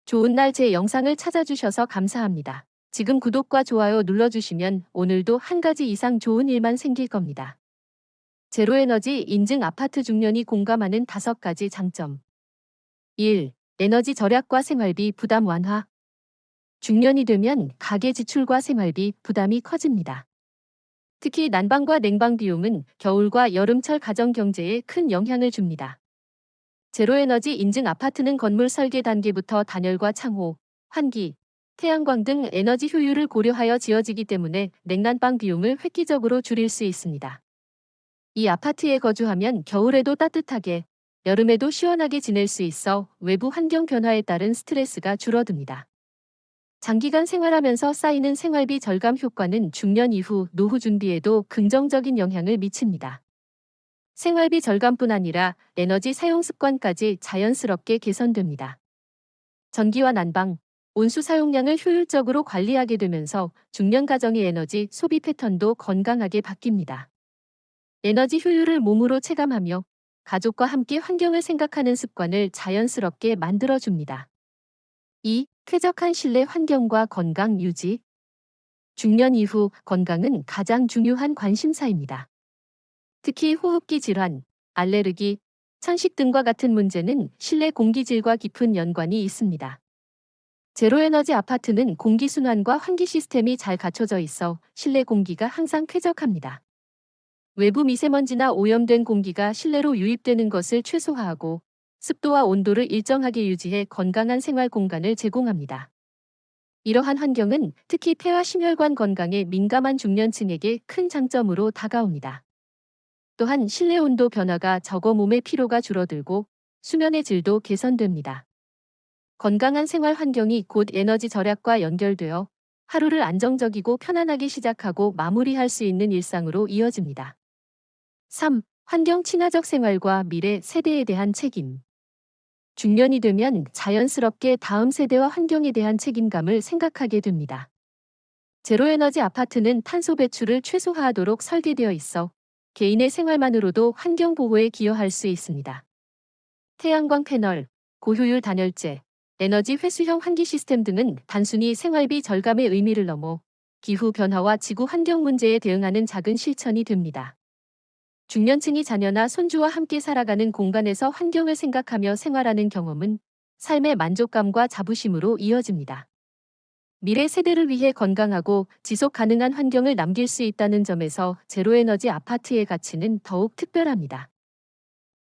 좋은 날 제 영상을 찾아주셔서 감사합니다. 지금 구독과 좋아요 눌러주시면 오늘도 한 가지 이상 좋은 일만 생길 겁니다. 제로에너지 인증 아파트 중년이 공감하는 5가지 장점. 1. 에너지 절약과 생활비 부담 완화. 중년이 되면 가계 지출과 생활비 부담이 커집니다. 특히 난방과 냉방 비용은 겨울과 여름철 가정 경제에 큰 영향을 줍니다. 제로에너지 인증 아파트는 건물 설계 단계부터 단열과 창호, 환기, 태양광 등 에너지 효율을 고려하여 지어지기 때문에 냉난방 비용을 획기적으로 줄일 수 있습니다. 이 아파트에 거주하면 겨울에도 따뜻하게, 여름에도 시원하게 지낼 수 있어 외부 환경 변화에 따른 스트레스가 줄어듭니다. 장기간 생활하면서 쌓이는 생활비 절감 효과는 중년 이후 노후 준비에도 긍정적인 영향을 미칩니다. 생활비 절감뿐 아니라 에너지 사용 습관까지 자연스럽게 개선됩니다. 전기와 난방, 온수 사용량을 효율적으로 관리하게 되면서 중년 가정의 에너지 소비 패턴도 건강하게 바뀝니다. 에너지 효율을 몸으로 체감하며 가족과 함께 환경을 생각하는 습관을 자연스럽게 만들어줍니다. 2. 쾌적한 실내 환경과 건강 유지. 중년 이후 건강은 가장 중요한 관심사입니다. 특히 호흡기 질환, 알레르기, 천식 등과 같은 문제는 실내 공기질과 깊은 연관이 있습니다. 제로에너지 아파트는 공기순환과 환기 시스템이 잘 갖춰져 있어 실내 공기가 항상 쾌적합니다. 외부 미세먼지나 오염된 공기가 실내로 유입되는 것을 최소화하고 습도와 온도를 일정하게 유지해 건강한 생활 공간을 제공합니다. 이러한 환경은 특히 폐와 심혈관 건강에 민감한 중년층에게 큰 장점으로 다가옵니다. 또한 실내 온도 변화가 적어 몸의 피로가 줄어들고 수면의 질도 개선됩니다. 건강한 생활 환경이 곧 에너지 절약과 연결되어 하루를 안정적이고 편안하게 시작하고 마무리할 수 있는 일상으로 이어집니다. 3. 환경 친화적 생활과 미래 세대에 대한 책임. 중년이 되면 자연스럽게 다음 세대와 환경에 대한 책임감을 생각하게 됩니다. 제로에너지 아파트는 탄소 배출을 최소화하도록 설계되어 있어 개인의 생활만으로도 환경 보호에 기여할 수 있습니다. 태양광 패널, 고효율 단열재, 에너지 회수형 환기 시스템 등은 단순히 생활비 절감의 의미를 넘어 기후 변화와 지구 환경 문제에 대응하는 작은 실천이 됩니다. 중년층이 자녀나 손주와 함께 살아가는 공간에서 환경을 생각하며 생활하는 경험은 삶의 만족감과 자부심으로 이어집니다. 미래 세대를 위해 건강하고 지속 가능한 환경을 남길 수 있다는 점에서 제로에너지 아파트의 가치는 더욱 특별합니다.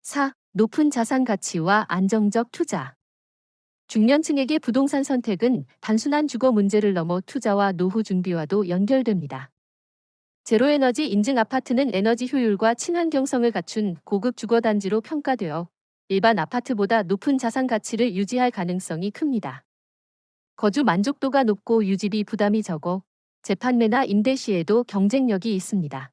4. 높은 자산 가치와 안정적 투자. 중년층에게 부동산 선택은 단순한 주거 문제를 넘어 투자와 노후 준비와도 연결됩니다. 제로에너지 인증 아파트는 에너지 효율과 친환경성을 갖춘 고급 주거단지로 평가되어 일반 아파트보다 높은 자산 가치를 유지할 가능성이 큽니다. 거주 만족도가 높고 유지비 부담이 적어 재판매나 임대 시에도 경쟁력이 있습니다.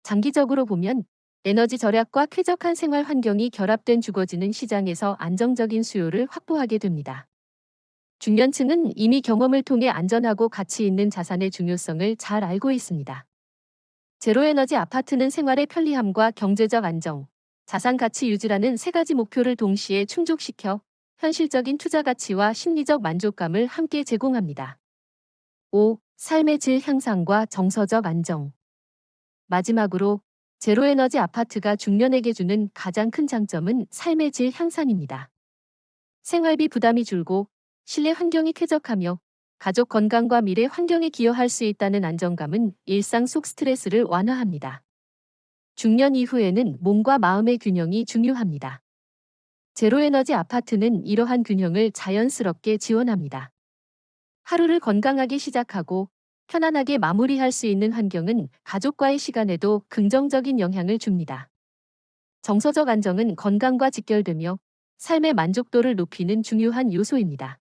장기적으로 보면 에너지 절약과 쾌적한 생활 환경이 결합된 주거지는 시장에서 안정적인 수요를 확보하게 됩니다. 중년층은 이미 경험을 통해 안전하고 가치 있는 자산의 중요성을 잘 알고 있습니다. 제로에너지 아파트는 생활의 편리함과 경제적 안정, 자산 가치 유지라는 3가지 목표를 동시에 충족시켜 현실적인 투자 가치와 심리적 만족감을 함께 제공합니다. 5. 삶의 질 향상과 정서적 안정. 마지막으로 제로에너지 아파트가 중년에게 주는 가장 큰 장점은 삶의 질 향상입니다. 생활비 부담이 줄고 실내 환경이 쾌적하며 가족 건강과 미래 환경에 기여할 수 있다는 안정감은 일상 속 스트레스를 완화합니다. 중년 이후에는 몸과 마음의 균형이 중요합니다. 제로에너지 아파트는 이러한 균형을 자연스럽게 지원합니다. 하루를 건강하게 시작하고 편안하게 마무리할 수 있는 환경은 가족과의 시간에도 긍정적인 영향을 줍니다. 정서적 안정은 건강과 직결되며 삶의 만족도를 높이는 중요한 요소입니다.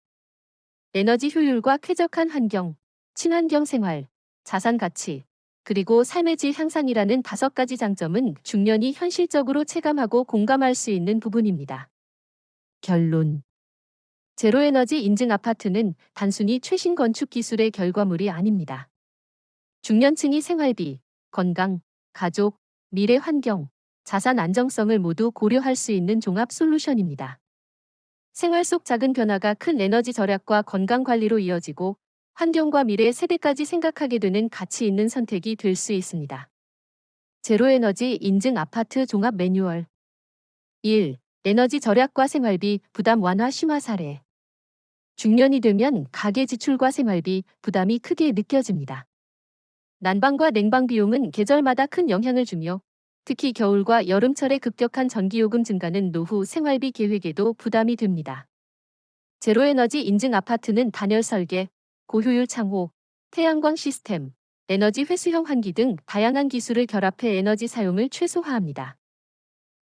에너지 효율과 쾌적한 환경, 친환경 생활, 자산 가치, 그리고 삶의 질 향상이라는 5가지 장점은 중년이 현실적으로 체감하고 공감할 수 있는 부분입니다. 결론. 제로에너지 인증 아파트는 단순히 최신 건축 기술의 결과물이 아닙니다. 중년층이 생활비, 건강, 가족, 미래 환경, 자산 안정성을 모두 고려할 수 있는 종합 솔루션입니다. 생활 속 작은 변화가 큰 에너지 절약과 건강 관리로 이어지고 환경과 미래 세대까지 생각하게 되는 가치 있는 선택이 될 수 있습니다. 제로에너지 인증 아파트 종합 매뉴얼 1. 에너지 절약과 생활비 부담 완화 심화 사례. 중년이 되면 가계 지출과 생활비 부담이 크게 느껴집니다. 난방과 냉방 비용은 계절마다 큰 영향을 주며 특히 겨울과 여름철의 급격한 전기요금 증가는 노후 생활비 계획에도 부담이 됩니다. 제로에너지 인증 아파트는 단열 설계, 고효율 창호, 태양광 시스템, 에너지 회수형 환기 등 다양한 기술을 결합해 에너지 사용을 최소화합니다.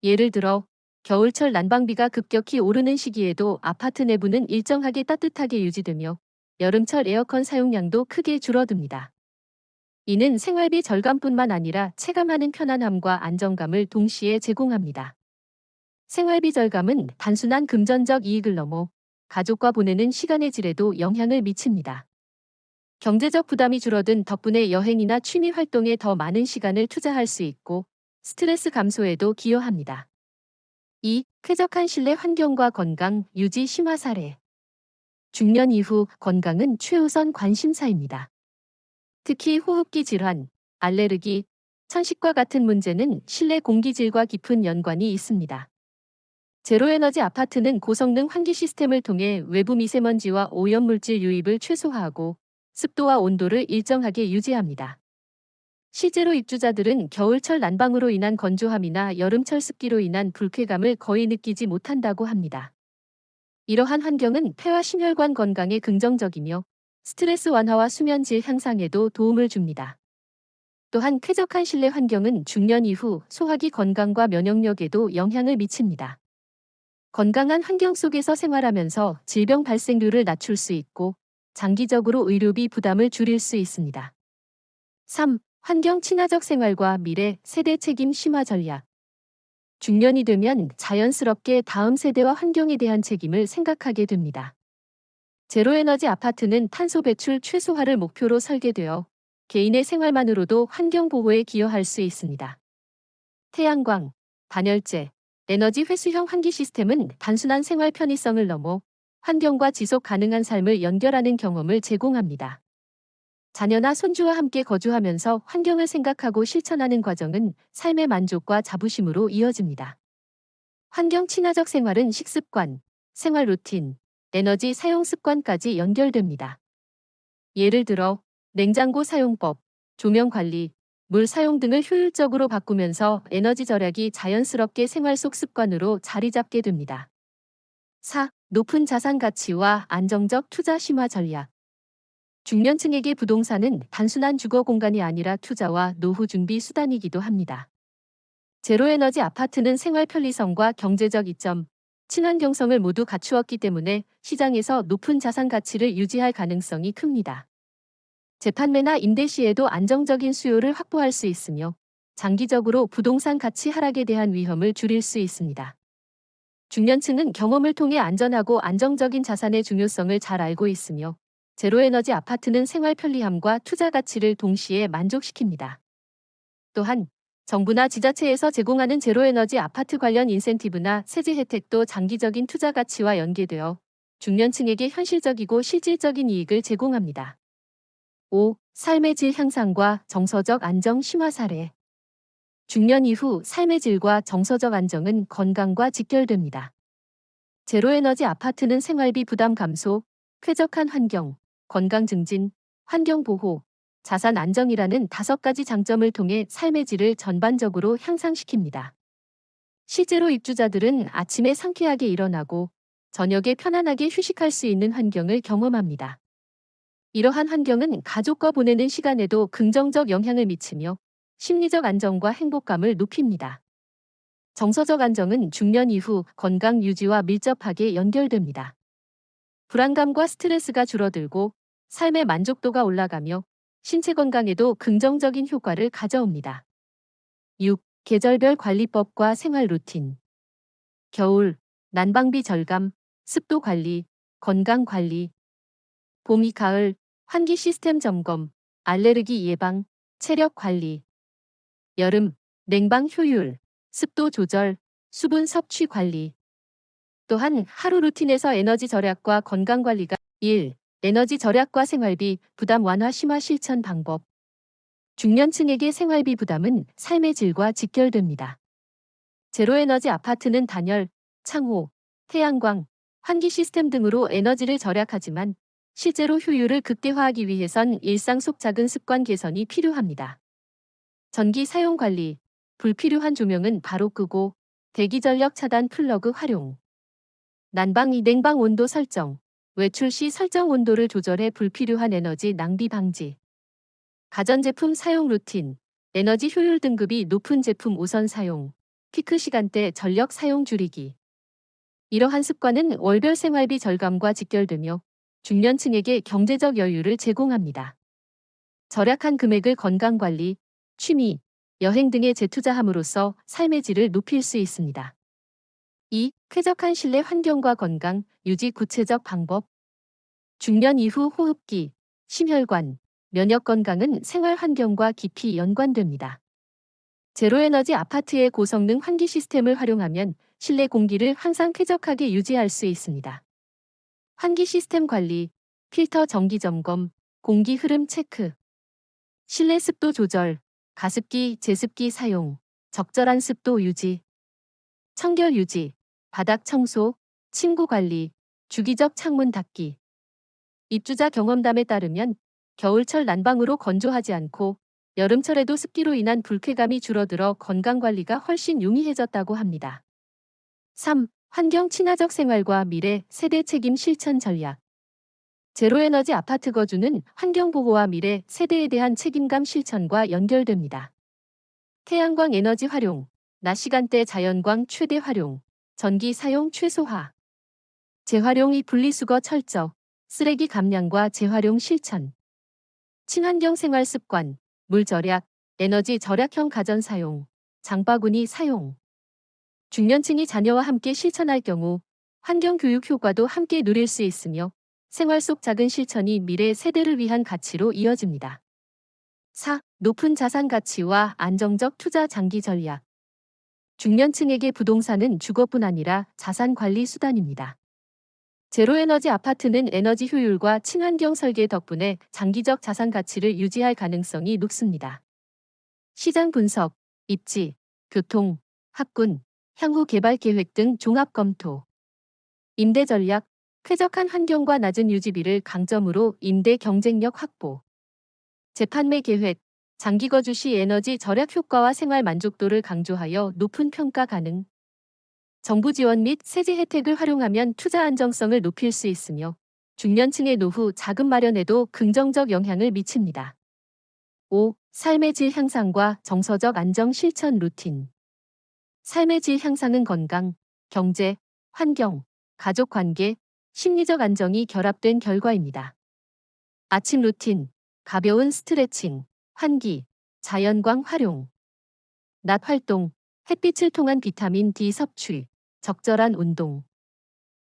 예를 들어 겨울철 난방비가 급격히 오르는 시기에도 아파트 내부는 일정하게 따뜻하게 유지되며 여름철 에어컨 사용량도 크게 줄어듭니다. 이는 생활비 절감뿐만 아니라 체감하는 편안함과 안정감을 동시에 제공합니다. 생활비 절감은 단순한 금전적 이익을 넘어 가족과 보내는 시간의 질에도 영향을 미칩니다. 경제적 부담이 줄어든 덕분에 여행이나 취미 활동에 더 많은 시간을 투자할 수 있고 스트레스 감소에도 기여합니다. 2. 쾌적한 실내 환경과 건강 유지 심화 사례. 중년 이후 건강은 최우선 관심사입니다. 특히 호흡기 질환, 알레르기, 천식과 같은 문제는 실내 공기질과 깊은 연관이 있습니다. 제로에너지 아파트는 고성능 환기 시스템을 통해 외부 미세먼지와 오염물질 유입을 최소화하고 습도와 온도를 일정하게 유지합니다. 실제로 입주자들은 겨울철 난방으로 인한 건조함이나 여름철 습기로 인한 불쾌감을 거의 느끼지 못한다고 합니다. 이러한 환경은 폐와 심혈관 건강에 긍정적이며 스트레스 완화와 수면 질 향상에도 도움을 줍니다. 또한 쾌적한 실내 환경은 중년 이후 소화기 건강과 면역력에도 영향을 미칩니다. 건강한 환경 속에서 생활하면서 질병 발생률을 낮출 수 있고 장기적으로 의료비 부담을 줄일 수 있습니다. 3. 환경 친화적 생활과 미래 세대 책임 심화 전략. 중년이 되면 자연스럽게 다음 세대와 환경에 대한 책임을 생각하게 됩니다. 제로에너지 아파트는 탄소 배출 최소화를 목표로 설계되어 개인의 생활만으로도 환경 보호에 기여할 수 있습니다. 태양광, 단열재, 에너지 회수형 환기 시스템은 단순한 생활 편의성을 넘어 환경과 지속 가능한 삶을 연결하는 경험을 제공합니다. 자녀나 손주와 함께 거주하면서 환경을 생각하고 실천하는 과정은 삶의 만족과 자부심으로 이어집니다. 환경 친화적 생활은 식습관, 생활 루틴, 에너지 사용 습관까지 연결됩니다. 예를 들어 냉장고 사용법, 조명 관리, 물 사용 등을 효율적으로 바꾸면서 에너지 절약이 자연스럽게 생활 속 습관으로 자리 잡게 됩니다. 4. 높은 자산 가치와 안정적 투자 심화 전략. 중년층에게 부동산은 단순한 주거 공간이 아니라 투자와 노후 준비 수단이기도 합니다. 제로에너지 아파트는 생활 편리성과 경제적 이점, 친환경성을 모두 갖추었기 때문에 시장에서 높은 자산 가치를 유지할 가능성이 큽니다. 재판매나 임대 시에도 안정적인 수요를 확보할 수 있으며 장기적으로 부동산 가치 하락에 대한 위험을 줄일 수 있습니다. 중년층은 경험을 통해 안전하고 안정적인 자산의 중요성을 잘 알고 있으며 제로에너지 아파트는 생활 편리함과 투자 가치를 동시에 만족시킵니다. 또한 정부나 지자체에서 제공하는 제로에너지 아파트 관련 인센티브나 세제 혜택도 장기적인 투자 가치와 연계되어 중년층에게 현실적이고 실질적인 이익을 제공합니다. 5. 삶의 질 향상과 정서적 안정 심화 사례. 중년 이후 삶의 질과 정서적 안정은 건강과 직결됩니다. 제로에너지 아파트는 생활비 부담 감소, 쾌적한 환경, 건강 증진, 환경 보호, 자산 안정이라는 5가지 장점을 통해 삶의 질을 전반적으로 향상시킵니다. 실제로 입주자들은 아침에 상쾌하게 일어나고 저녁에 편안하게 휴식할 수 있는 환경을 경험합니다. 이러한 환경은 가족과 보내는 시간에도 긍정적 영향을 미치며 심리적 안정과 행복감을 높입니다. 정서적 안정은 중년 이후 건강 유지와 밀접하게 연결됩니다. 불안감과 스트레스가 줄어들고 삶의 만족도가 올라가며 신체 건강에도 긍정적인 효과를 가져옵니다. 6. 계절별 관리법과 생활 루틴. 겨울, 난방비 절감, 습도 관리, 건강 관리. 봄이 가을, 환기 시스템 점검, 알레르기 예방, 체력 관리. 여름, 냉방 효율, 습도 조절, 수분 섭취 관리. 또한 하루 루틴에서 에너지 절약과 건강 관리가 1. 에너지 절약과 생활비 부담 완화 심화 실천 방법. 중년층에게 생활비 부담은 삶의 질과 직결됩니다. 제로에너지 아파트는 단열, 창호, 태양광, 환기 시스템 등으로 에너지를 절약하지만 실제로 효율을 극대화하기 위해선 일상 속 작은 습관 개선이 필요합니다. 전기 사용 관리, 불필요한 조명은 바로 끄고 대기 전력 차단 플러그 활용. 난방 냉방 온도 설정, 외출 시 설정 온도를 조절해 불필요한 에너지 낭비 방지. 가전제품 사용 루틴, 에너지 효율 등급이 높은 제품 우선 사용, 피크 시간대 전력 사용 줄이기. 이러한 습관은 월별 생활비 절감과 직결되며 중년층에게 경제적 여유를 제공합니다. 절약한 금액을 건강관리, 취미, 여행 등에 재투자함으로써 삶의 질을 높일 수 있습니다. 2. 쾌적한 실내 환경과 건강 유지 구체적 방법. 중년 이후 호흡기, 심혈관, 면역 건강은 생활 환경과 깊이 연관됩니다. 제로에너지 아파트의 고성능 환기 시스템을 활용하면 실내 공기를 항상 쾌적하게 유지할 수 있습니다. 환기 시스템 관리, 필터 정기 점검, 공기 흐름 체크, 실내 습도 조절, 가습기, 제습기 사용, 적절한 습도 유지, 청결 유지, 바닥 청소, 침구 관리, 주기적 창문 닫기. 입주자 경험담에 따르면 겨울철 난방으로 건조하지 않고 여름철에도 습기로 인한 불쾌감이 줄어들어 건강관리가 훨씬 용이해졌다고 합니다. 3. 환경 친화적 생활과 미래 세대 책임 실천 전략. 제로에너지 아파트 거주는 환경보호와 미래 세대에 대한 책임감 실천과 연결됩니다. 태양광 에너지 활용, 낮 시간대 자연광 최대 활용, 전기 사용 최소화, 재활용 분리수거 철저, 쓰레기 감량과 재활용 실천, 친환경 생활 습관, 물 절약, 에너지 절약형 가전 사용, 장바구니 사용. 중년층이 자녀와 함께 실천할 경우 환경 교육 효과도 함께 누릴 수 있으며 생활 속 작은 실천이 미래 세대를 위한 가치로 이어집니다. 4. 높은 자산 가치와 안정적 투자 장기 전략. 중년층에게 부동산은 주거뿐 아니라 자산 관리 수단입니다. 제로에너지 아파트는 에너지 효율과 친환경 설계 덕분에 장기적 자산 가치를 유지할 가능성이 높습니다. 시장 분석, 입지, 교통, 학군, 향후 개발 계획 등 종합 검토. 임대 전략, 쾌적한 환경과 낮은 유지비를 강점으로 임대 경쟁력 확보. 재판매 계획, 장기 거주 시 에너지 절약 효과와 생활 만족도를 강조하여 높은 평가 가능. 정부 지원 및 세제 혜택을 활용하면 투자 안정성을 높일 수 있으며 중년층의 노후 자금 마련에도 긍정적 영향을 미칩니다. 5. 삶의 질 향상과 정서적 안정 실천 루틴. 삶의 질 향상은 건강, 경제, 환경, 가족 관계, 심리적 안정이 결합된 결과입니다. 아침 루틴, 가벼운 스트레칭, 환기, 자연광 활용. 낮 활동, 햇빛을 통한 비타민 D 섭취, 적절한 운동.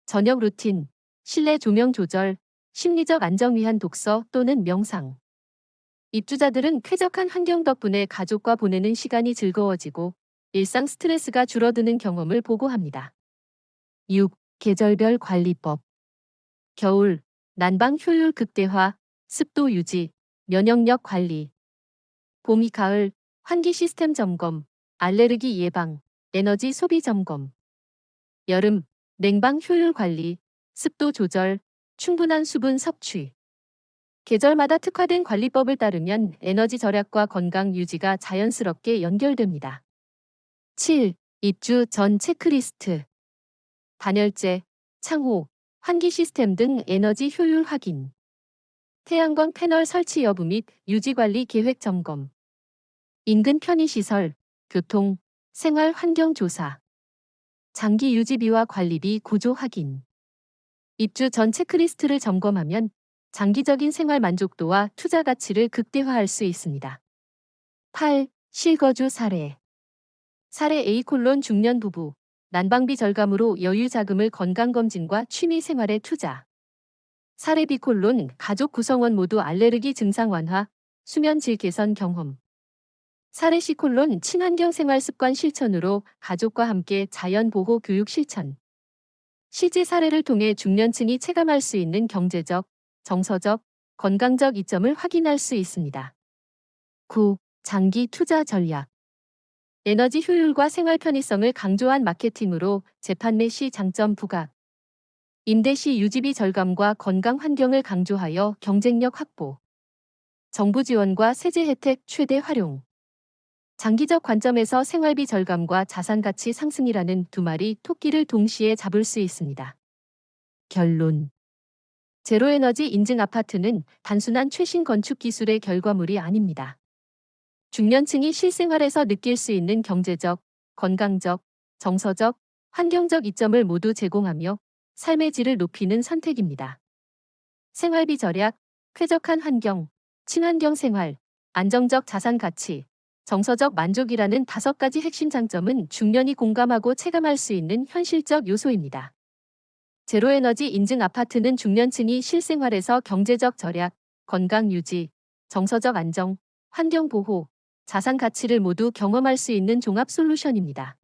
저녁 루틴, 실내 조명 조절, 심리적 안정 위한 독서 또는 명상. 입주자들은 쾌적한 환경 덕분에 가족과 보내는 시간이 즐거워지고 일상 스트레스가 줄어드는 경험을 보고합니다. 6. 계절별 관리법. 겨울, 난방 효율 극대화, 습도 유지, 면역력 관리. 봄이 가을, 환기 시스템 점검, 알레르기 예방, 에너지 소비 점검. 여름, 냉방 효율 관리, 습도 조절, 충분한 수분 섭취. 계절마다 특화된 관리법을 따르면 에너지 절약과 건강 유지가 자연스럽게 연결됩니다. 7. 입주 전 체크리스트. 단열재, 창호, 환기 시스템 등 에너지 효율 확인. 태양광 패널 설치 여부 및 유지관리 계획 점검. 인근 편의시설, 교통, 생활 환경 조사. 장기 유지비와 관리비 구조 확인. 입주 전 체크리스트를 점검하면 장기적인 생활 만족도와 투자 가치를 극대화할 수 있습니다. 8. 실거주 사례. 사례 A 중년 부부. 난방비 절감으로 여유 자금을 건강검진과 취미 생활에 투자. 사례 B 가족 구성원 모두 알레르기 증상 완화, 수면 질 개선 경험. 사례 C 친환경 생활 습관 실천으로 가족과 함께 자연 보호 교육 실천. 실제 사례를 통해 중년층이 체감할 수 있는 경제적, 정서적, 건강적 이점을 확인할 수 있습니다. 9. 장기 투자 전략. 에너지 효율과 생활 편의성을 강조한 마케팅으로 재판매 시 장점 부각. 임대 시 유지비 절감과 건강 환경을 강조하여 경쟁력 확보. 정부 지원과 세제 혜택 최대 활용. 장기적 관점에서 생활비 절감과 자산 가치 상승이라는 두 마리 토끼를 동시에 잡을 수 있습니다. 결론. 제로에너지 인증 아파트는 단순한 최신 건축 기술의 결과물이 아닙니다. 중년층이 실생활에서 느낄 수 있는 경제적, 건강적, 정서적, 환경적 이점을 모두 제공하며 삶의 질을 높이는 선택입니다. 생활비 절약, 쾌적한 환경, 친환경 생활, 안정적 자산 가치, 정서적 만족이라는 5가지 핵심 장점은 중년이 공감하고 체감할 수 있는 현실적 요소입니다. 제로에너지 인증 아파트는 중년층이 실생활에서 경제적 절약, 건강 유지, 정서적 안정, 환경 보호, 자산 가치를 모두 경험할 수 있는 종합 솔루션입니다.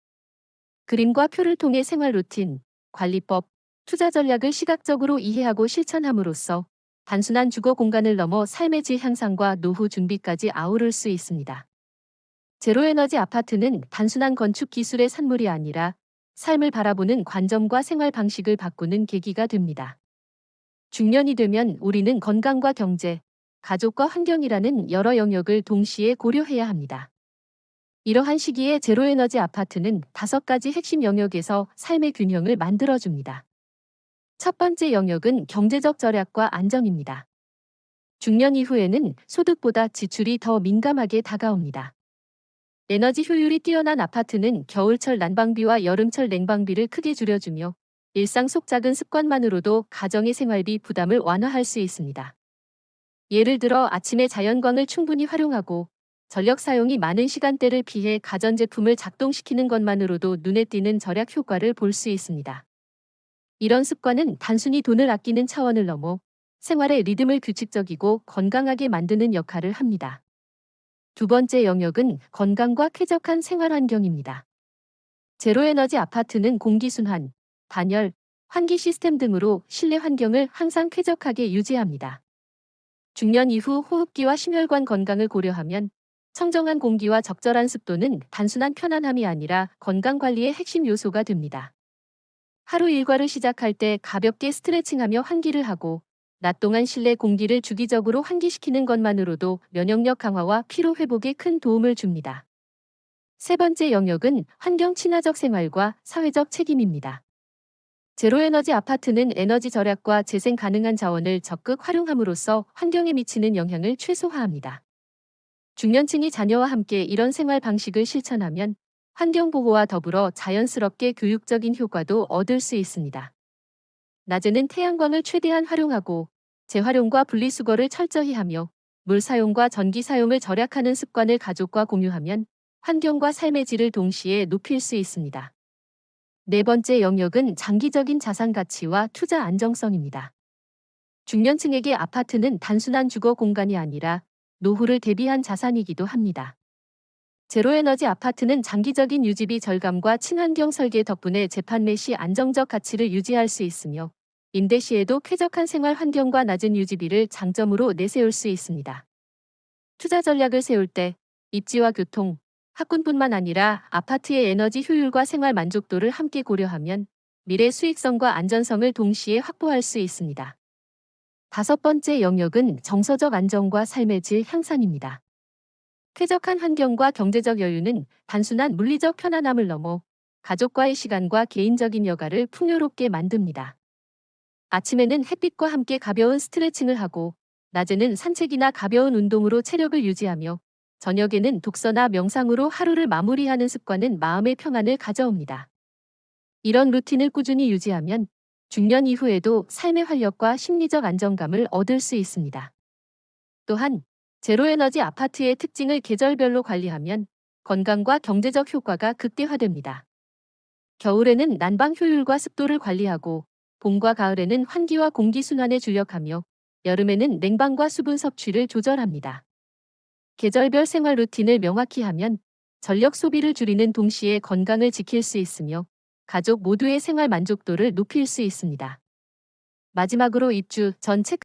그림과 표를 통해 생활 루틴, 관리법, 투자 전략을 시각적으로 이해하고 실천함으로써 단순한 주거 공간을 넘어 삶의 질 향상과 노후 준비까지 아우를 수 있습니다. 제로에너지 아파트는 단순한 건축 기술의 산물이 아니라 삶을 바라보는 관점과 생활 방식을 바꾸는 계기가 됩니다. 중년이 되면 우리는 건강과 경제, 가족과 환경이라는 여러 영역을 동시에 고려해야 합니다. 이러한 시기에 제로에너지 아파트는 5가지 핵심 영역에서 삶의 균형을 만들어줍니다. 첫 번째 영역은 경제적 절약과 안정입니다. 중년 이후에는 소득보다 지출이 더 민감하게 다가옵니다. 에너지 효율이 뛰어난 아파트는 겨울철 난방비와 여름철 냉방비를 크게 줄여주며 일상 속 작은 습관만으로도 가정의 생활비 부담을 완화할 수 있습니다. 예를 들어 아침에 자연광을 충분히 활용하고 전력 사용이 많은 시간대를 피해 가전제품을 작동시키는 것만으로도 눈에 띄는 절약 효과를 볼 수 있습니다. 이런 습관은 단순히 돈을 아끼는 차원을 넘어 생활의 리듬을 규칙적이고 건강하게 만드는 역할을 합니다. 두 번째 영역은 건강과 쾌적한 생활 환경입니다. 제로에너지 아파트는 공기순환, 단열, 환기 시스템 등으로 실내 환경을 항상 쾌적하게 유지합니다. 중년 이후 호흡기와 심혈관 건강을 고려하면 청정한 공기와 적절한 습도는 단순한 편안함이 아니라 건강관리의 핵심 요소가 됩니다. 하루 일과를 시작할 때 가볍게 스트레칭하며 환기를 하고 낮 동안 실내 공기를 주기적으로 환기시키는 것만으로도 면역력 강화와 피로 회복에 큰 도움을 줍니다. 세 번째 영역은 환경 친화적 생활과 사회적 책임입니다. 제로에너지 아파트는 에너지 절약과 재생 가능한 자원을 적극 활용함으로써 환경에 미치는 영향을 최소화합니다. 중년층이 자녀와 함께 이런 생활 방식을 실천하면 환경 보호와 더불어 자연스럽게 교육적인 효과도 얻을 수 있습니다. 낮에는 태양광을 최대한 활용하고 재활용과 분리수거를 철저히 하며 물 사용과 전기 사용을 절약하는 습관을 가족과 공유하면 환경과 삶의 질을 동시에 높일 수 있습니다. 네 번째 영역은 장기적인 자산 가치와 투자 안정성입니다. 중년층에게 아파트는 단순한 주거 공간이 아니라 노후를 대비한 자산이기도 합니다. 제로에너지 아파트는 장기적인 유지비 절감과 친환경 설계 덕분에 재판매 시 안정적 가치를 유지할 수 있으며 임대 시에도 쾌적한 생활 환경과 낮은 유지비를 장점으로 내세울 수 있습니다. 투자 전략을 세울 때 입지와 교통, 학군뿐만 아니라 아파트의 에너지 효율과 생활 만족도를 함께 고려하면 미래 수익성과 안전성을 동시에 확보할 수 있습니다. 다섯 번째 영역은 정서적 안정과 삶의 질 향상입니다. 쾌적한 환경과 경제적 여유는 단순한 물리적 편안함을 넘어 가족과의 시간과 개인적인 여가를 풍요롭게 만듭니다. 아침에는 햇빛과 함께 가벼운 스트레칭을 하고 낮에는 산책이나 가벼운 운동으로 체력을 유지하며 저녁에는 독서나 명상으로 하루를 마무리하는 습관은 마음의 평안을 가져옵니다. 이런 루틴을 꾸준히 유지하면 중년 이후에도 삶의 활력과 심리적 안정감을 얻을 수 있습니다. 또한 제로에너지 아파트의 특징을 계절별로 관리하면 건강과 경제적 효과가 극대화됩니다. 겨울에는 난방 효율과 습도를 관리하고 봄과 가을에는 환기와 공기 순환에 주력하며 여름에는 냉방과 수분 섭취를 조절합니다. 계절별 생활 루틴을 명확히 하면 전력 소비를 줄이는 동시에 건강을 지킬 수 있으며 가족 모두의 생활 만족도를 높일 수 있습니다. 마지막으로 입주 전 체크